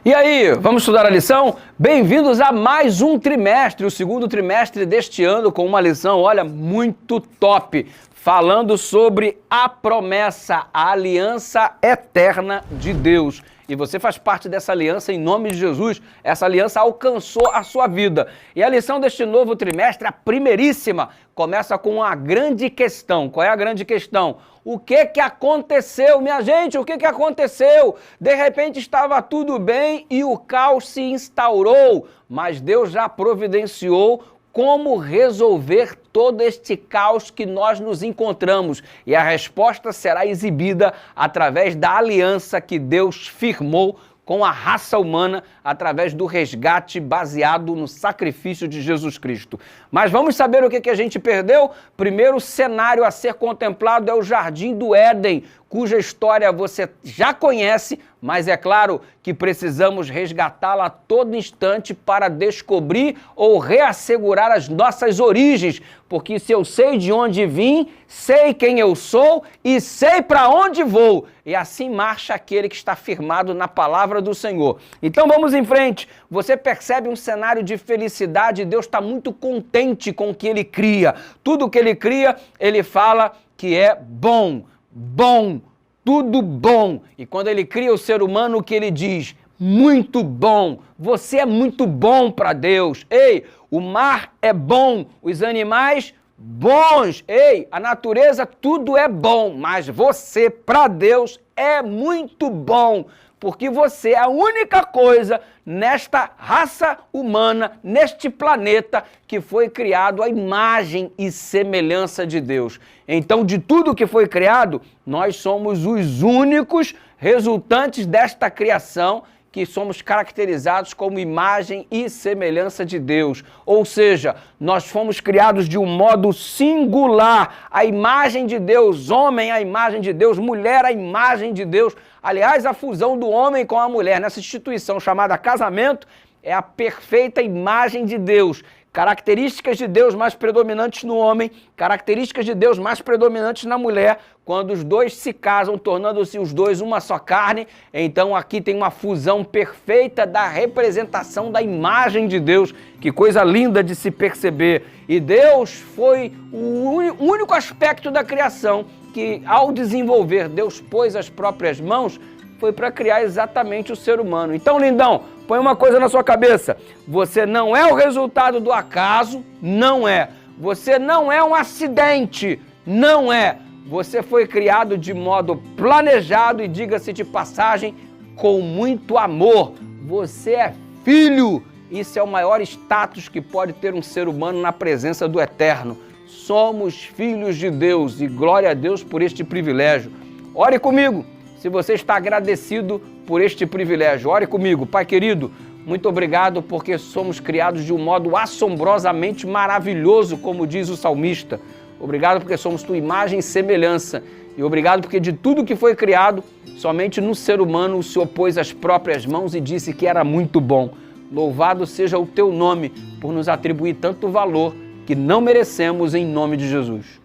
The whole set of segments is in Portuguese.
E aí, vamos estudar a lição? Bem-vindos a mais um trimestre, o segundo trimestre deste ano, com uma lição, olha, muito top, falando sobre a promessa, a aliança eterna de Deus. E você faz parte dessa aliança em nome de Jesus. Essa aliança alcançou a sua vida. E a lição deste novo trimestre, a primeiríssima, começa com uma grande questão. Qual é a grande questão? O que aconteceu, minha gente? O que aconteceu? De repente estava tudo bem e o caos se instaurou, mas Deus já providenciou como resolver todo este caos que nós nos encontramos. E a resposta será exibida através da aliança que Deus firmou com a raça humana através do resgate baseado no sacrifício de Jesus Cristo. Mas vamos saber o que a gente perdeu? Primeiro cenário a ser contemplado é o Jardim do Éden, cuja história você já conhece, mas é claro que precisamos resgatá-la a todo instante para descobrir ou reassegurar as nossas origens, porque se eu sei de onde vim, sei quem eu sou e sei para onde vou. E assim marcha aquele que está firmado na palavra do Senhor. Então vamos em frente. Você percebe um cenário de felicidade, Deus está muito contente com o que Ele cria. Tudo que Ele cria, Ele fala que é bom. Bom, tudo bom. E quando Ele cria o ser humano, o que Ele diz? Muito bom. Você é muito bom para Deus. Ei, o mar é bom, os animais bons. Ei, a natureza, tudo é bom, mas você, para Deus, é muito bom. Porque você é a única coisa nesta raça humana, neste planeta, que foi criado à imagem e semelhança de Deus. Então, de tudo que foi criado, nós somos os únicos resultantes desta criação que somos caracterizados como imagem e semelhança de Deus. Ou seja, nós fomos criados de um modo singular, a imagem de Deus, homem a imagem de Deus, mulher a imagem de Deus. Aliás, a fusão do homem com a mulher nessa instituição chamada casamento é a perfeita imagem de Deus. Características de Deus mais predominantes no homem, características de Deus mais predominantes na mulher. Quando os dois se casam, tornando-se os dois uma só carne, então aqui tem uma fusão perfeita da representação da imagem de Deus. Que coisa linda de se perceber. E Deus foi o único aspecto da criação que, ao desenvolver, Deus pôs as próprias mãos, foi para criar exatamente o ser humano. Então, lindão, põe uma coisa na sua cabeça. Você não é o resultado do acaso, não é. Você não é um acidente, não é. Você foi criado de modo planejado e, diga-se de passagem, com muito amor. Você é filho. Isso é o maior status que pode ter um ser humano na presença do Eterno. Somos filhos de Deus e glória a Deus por este privilégio. Ore comigo. Se você está agradecido por este privilégio, ore comigo. Pai querido, muito obrigado porque somos criados de um modo assombrosamente maravilhoso, como diz o salmista. Obrigado porque somos tua imagem e semelhança. E obrigado porque de tudo que foi criado, somente no ser humano o Senhor pôs as próprias mãos e disse que era muito bom. Louvado seja o teu nome por nos atribuir tanto valor que não merecemos em nome de Jesus.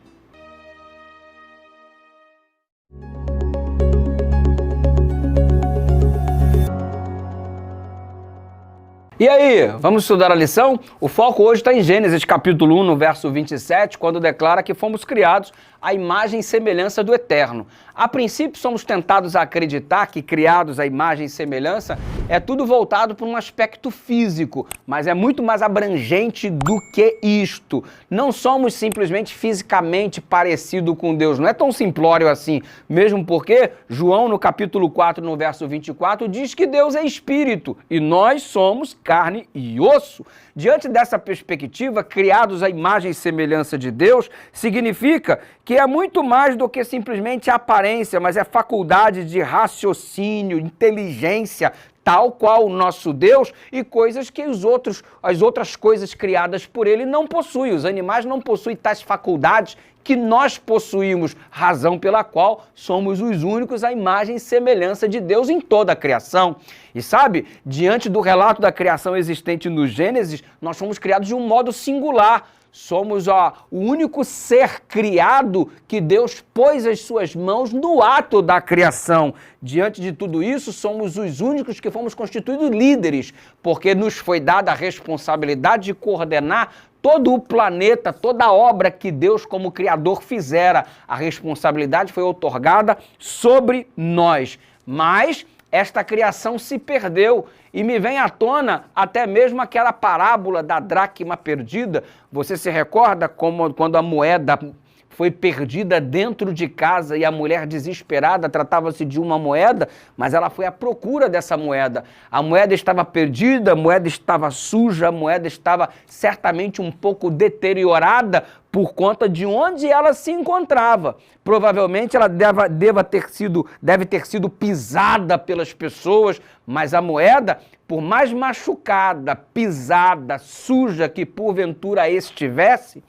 E aí, vamos estudar a lição? O foco hoje está em Gênesis capítulo 1, no verso 27, quando declara que fomos criados à imagem e semelhança do Eterno. A princípio, somos tentados a acreditar que criados à imagem e semelhança é tudo voltado para um aspecto físico, mas é muito mais abrangente do que isto. Não somos simplesmente fisicamente parecidos com Deus, não é tão simplório assim, mesmo porque João, no capítulo 4, no verso 24, diz que Deus é espírito e nós somos carne e osso. Diante dessa perspectiva, criados à imagem e semelhança de Deus, significa que é muito mais do que simplesmente a aparência, mas é faculdade de raciocínio, inteligência, tal qual o nosso Deus, e coisas que as outras coisas criadas por Ele não possuem. Os animais não possuem tais faculdades que nós possuímos, razão pela qual somos os únicos à imagem e semelhança de Deus em toda a criação. E sabe, diante do relato da criação existente no Gênesis, nós fomos criados de um modo singular. Somos o único ser criado que Deus pôs as suas mãos no ato da criação. Diante de tudo isso, somos os únicos que fomos constituídos líderes, porque nos foi dada a responsabilidade de coordenar todo o planeta, toda a obra que Deus como Criador fizera. A responsabilidade foi outorgada sobre nós. Mas esta criação se perdeu e me vem à tona até mesmo aquela parábola da dracma perdida. Você se recorda como quando a moeda foi perdida dentro de casa e a mulher desesperada, tratava-se de uma moeda, mas ela foi à procura dessa moeda. A moeda estava perdida, a moeda estava suja, a moeda estava certamente um pouco deteriorada por conta de onde ela se encontrava. Provavelmente ela deve ter sido pisada pelas pessoas, mas a moeda, por mais machucada, pisada, suja que porventura estivesse,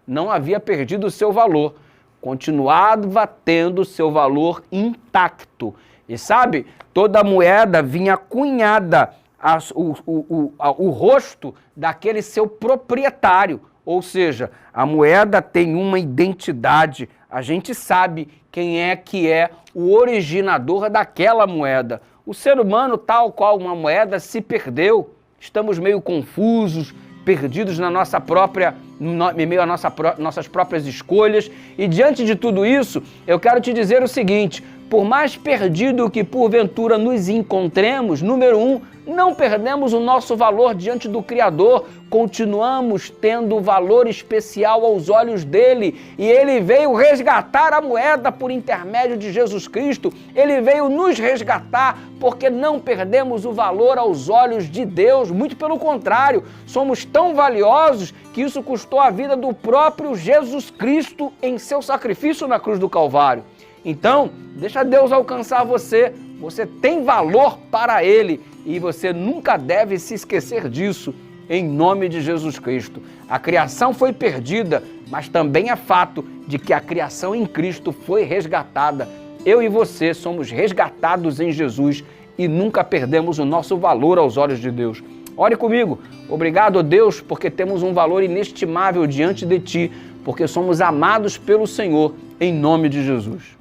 não havia perdido o seu valor, continuava tendo o seu valor intacto. E sabe, toda moeda vinha cunhada o rosto daquele seu proprietário, ou seja, a moeda tem uma identidade, a gente sabe quem é que é o originador daquela moeda. O ser humano, tal qual uma moeda, se perdeu, estamos meio confusos, perdidos na nossa própria, em meio às nossas próprias escolhas. E diante de tudo isso, eu quero te dizer o seguinte: por mais perdido que porventura nos encontremos, número 1, não perdemos o nosso valor diante do Criador, continuamos tendo valor especial aos olhos dele, e ele veio resgatar a moeda por intermédio de Jesus Cristo, ele veio nos resgatar porque não perdemos o valor aos olhos de Deus, muito pelo contrário, somos tão valiosos que isso custou a vida do próprio Jesus Cristo em seu sacrifício na cruz do Calvário. Então, deixa Deus alcançar você, você tem valor para Ele e você nunca deve se esquecer disso, em nome de Jesus Cristo. A criação foi perdida, mas também é fato de que a criação em Cristo foi resgatada. Eu e você somos resgatados em Jesus e nunca perdemos o nosso valor aos olhos de Deus. Ore comigo. Obrigado, Deus, porque temos um valor inestimável diante de Ti, porque somos amados pelo Senhor, em nome de Jesus.